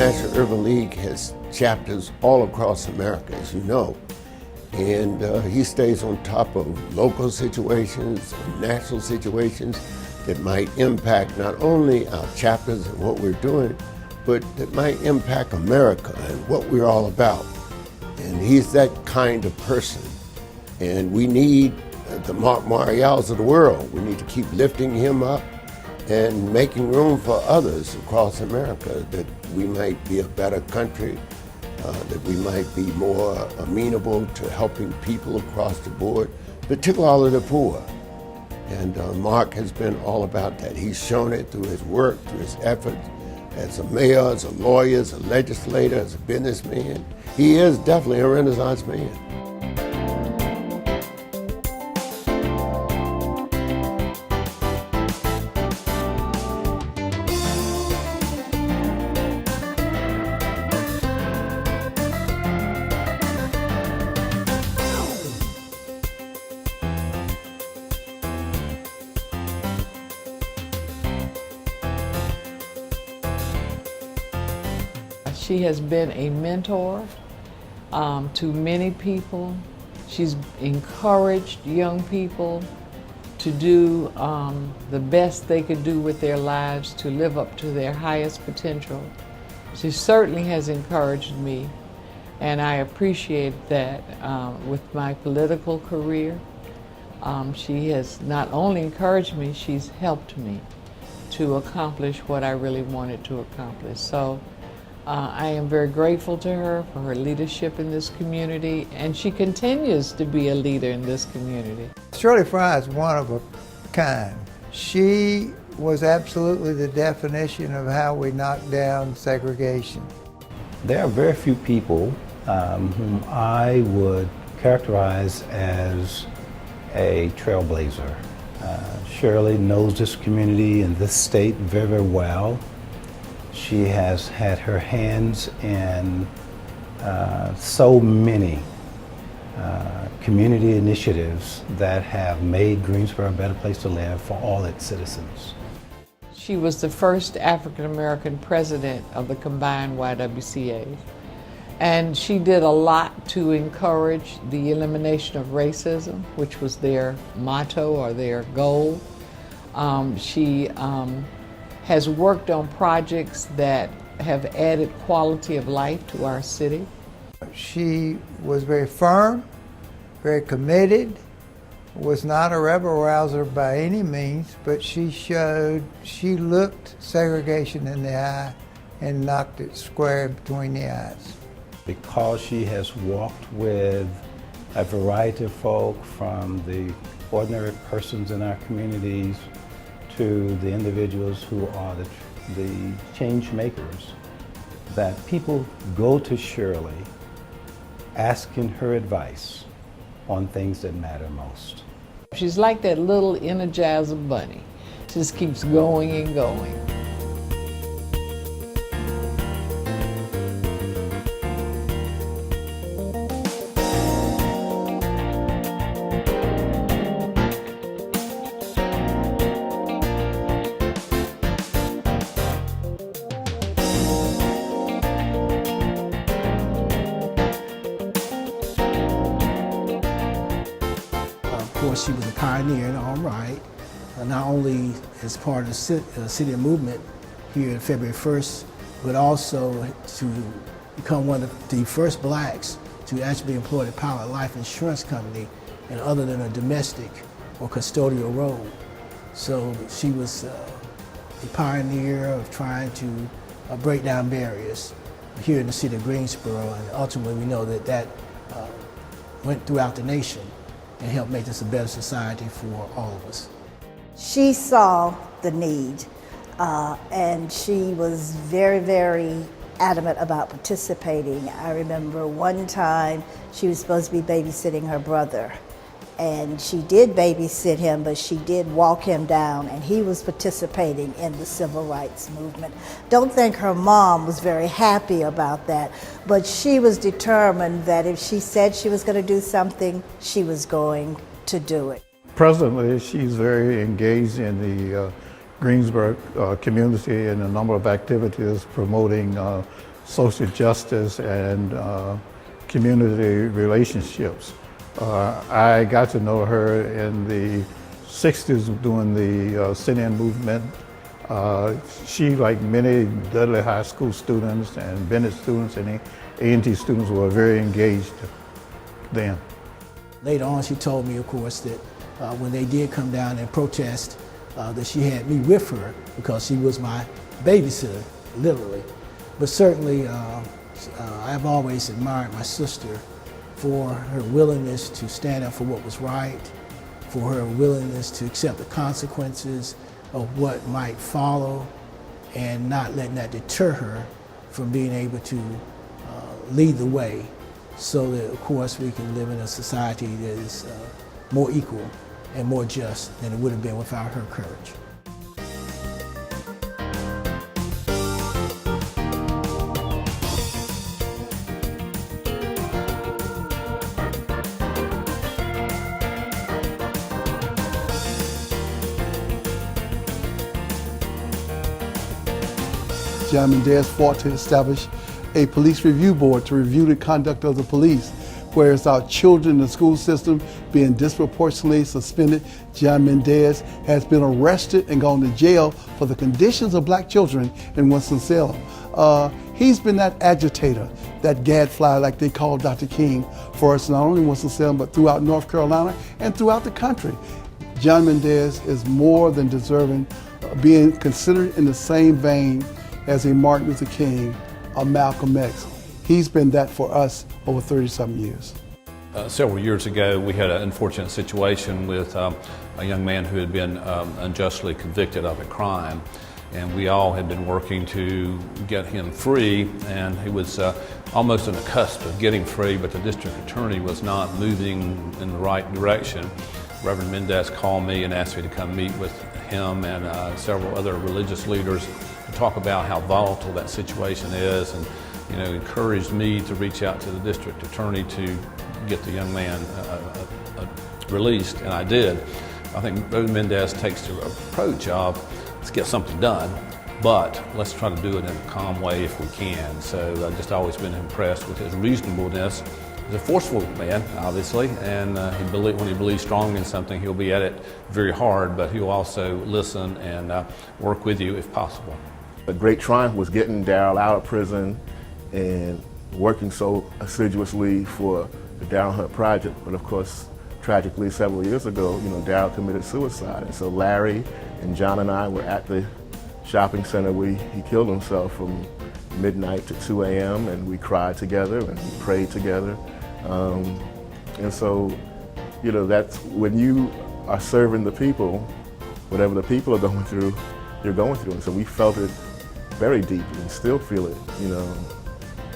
National Urban League has chapters all across America, as you know. And he stays on top of local situations, national situations that might impact not only our chapters and what we're doing, but that might impact America and what we're all about. And he's that kind of person. And we need the Mark Marials of the world. We need to keep lifting him up and making room for others across America, that we might be a better country, that we might be more amenable to helping people across the board, particularly all of the poor. And Mark has been all about that. He's shown it through his work, through his efforts as a mayor, as a lawyer, as a legislator, as a businessman. He is definitely a Renaissance man. She has been a mentor to many people. She's encouraged young people to do the best they could do with their lives, to live up to their highest potential. She certainly has encouraged me, and I appreciate that with my political career. She has not only encouraged me, she's helped me to accomplish what I really wanted to accomplish. So I am very grateful to her for her leadership in this community, and she continues to be a leader in this community. Shirley Frye is one of a kind. She was absolutely the definition of how we knock down segregation. There are very few people whom I would characterize as a trailblazer. Shirley knows this community and this state very, very well. She has had her hands in so many community initiatives that have made Greensboro a better place to live for all its citizens. She was the first African-American president of the combined YWCA. And she did a lot to encourage the elimination of racism, which was their motto or their goal. She has worked on projects that have added quality of life to our city. She was very firm, very committed, was not a rebel-rouser by any means, but she looked segregation in the eye and knocked it square between the eyes. Because she has walked with a variety of folk, from the ordinary persons in our communities to the individuals who are the change makers, that people go to Shirley asking her advice on things that matter most. She's like that little Energizer bunny. Just keeps going and going. She was a pioneer in her own right, not only as part of the city movement here on February 1st, but also to become one of the first blacks to actually be employed at Pilot Life Insurance Company, and other than a domestic or custodial role. So she was a pioneer of trying to break down barriers here in the city of Greensboro, and ultimately we know that went throughout the nation and help make this a better society for all of us. She saw the need, and she was very, very adamant about participating. I remember one time she was supposed to be babysitting her brother, and she did babysit him, but she did walk him down, and he was participating in the civil rights movement. Don't think her mom was very happy about that, but she was determined that if she said she was going to do something, she was going to do it. Presently, she's very engaged in the Greensboro community in a number of activities promoting social justice and community relationships. I got to know her in the 60s during the sit-in movement. She, like many Dudley High School students and Bennett students and A&T students, were very engaged then. Later on, she told me, of course, that when they did come down and protest, that she had me with her because she was my babysitter, literally. But certainly, I've always admired my sister for her willingness to stand up for what was right, for her willingness to accept the consequences of what might follow, and not letting that deter her from being able to lead the way so that, of course, we can live in a society that is more equal and more just than it would have been without her courage. John Mendez fought to establish a police review board to review the conduct of the police. Whereas our children in the school system being disproportionately suspended, John Mendez has been arrested and gone to jail for the conditions of black children in Winston-Salem. He's been that agitator, that gadfly like they call Dr. King, for us not only in Winston-Salem but throughout North Carolina and throughout the country. John Mendez is more than deserving of being considered in the same vein as a Martin Luther King or Malcolm X. He's been that for us over 30-something years. Several years ago, we had an unfortunate situation with a young man who had been unjustly convicted of a crime. And we all had been working to get him free, and he was almost on the cusp of getting free, but the district attorney was not moving in the right direction. Reverend Mendez called me and asked me to come meet with him and several other religious leaders to talk about how volatile that situation is, and encouraged me to reach out to the district attorney to get the young man released, and I did. I think Reverend Mendez takes the approach of, let's get something done, but let's try to do it in a calm way if we can. So I've just always been impressed with his reasonableness. He's a forceful man, obviously, and when he believes strongly in something, he'll be at it very hard, but he'll also listen and work with you if possible. A great triumph was getting Darryl out of prison and working so assiduously for the Darryl Hunt Project. But of course, tragically, several years ago, Darryl committed suicide. And so Larry and John and I were at the shopping center where he killed himself from midnight to 2 a.m. and we cried together and we prayed together. And so, that's when you are serving the people, whatever the people are going through, you're going through. And so we felt it very deeply and still feel it,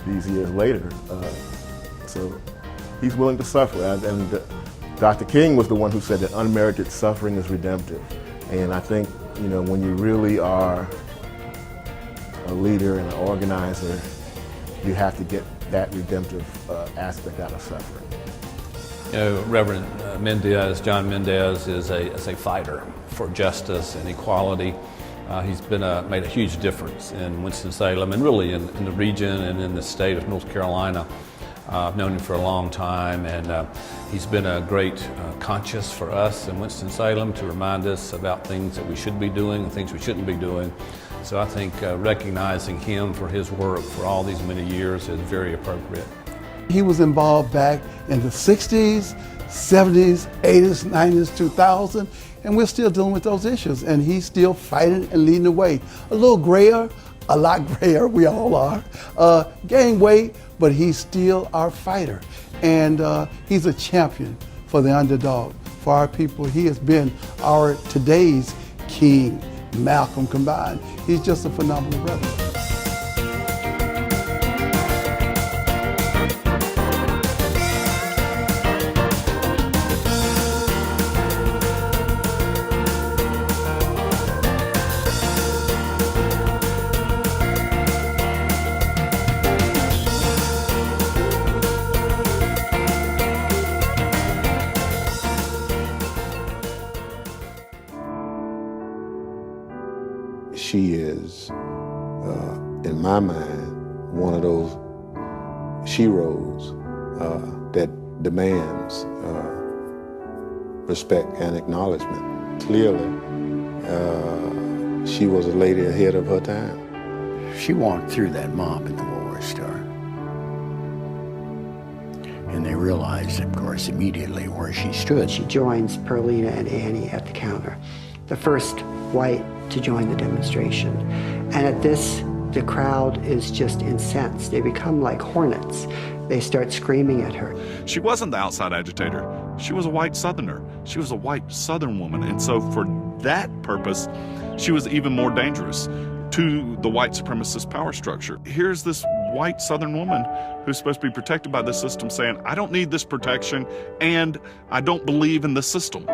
these years later. So he's willing to suffer. And Dr. King was the one who said that unmerited suffering is redemptive. And I think, when you really are a leader and an organizer, you have to get that redemptive aspect out of suffering. Reverend Mendez, John Mendez, is a fighter for justice and equality. He's made a huge difference in Winston-Salem and really in the region and in the state of North Carolina. I've known him for a long time, and he's been a great conscience for us in Winston-Salem to remind us about things that we should be doing and things we shouldn't be doing. So I think recognizing him for his work for all these many years is very appropriate. He was involved back in the 60s, 70s, 80s, 90s, 2000, and we're still dealing with those issues, and he's still fighting and leading the way. A little grayer, a lot grayer, we all are, gained weight, but he's still our fighter. And he's a champion for the underdog, for our people. He has been our today's King, Malcolm combined. He's just a phenomenal brother. She is, in my mind, one of those sheroes that demands respect and acknowledgement. Clearly, she was a lady ahead of her time. She walked through that mob at the War Star. And they realized, of course, immediately where she stood. She joins Perlina and Annie at the counter, the first white to join the demonstration. And at this, the crowd is just incensed. They become like hornets. They start screaming at her. She wasn't the outside agitator. She was a white Southerner. She was a white Southern woman. And so for that purpose, she was even more dangerous to the white supremacist power structure. Here's this white Southern woman who's supposed to be protected by the system saying, I don't need this protection and I don't believe in the system.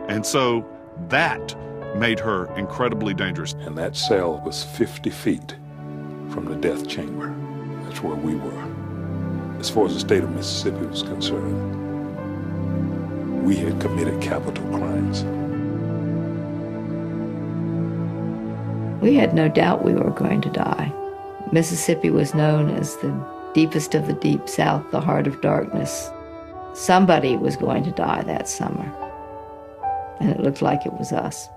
And so that made her incredibly dangerous. And that cell was 50 feet from the death chamber. That's where we were. As far as the state of Mississippi was concerned, we had committed capital crimes. We had no doubt we were going to die. Mississippi was known as the deepest of the deep South, the heart of darkness. Somebody was going to die that summer, and it looked like it was us.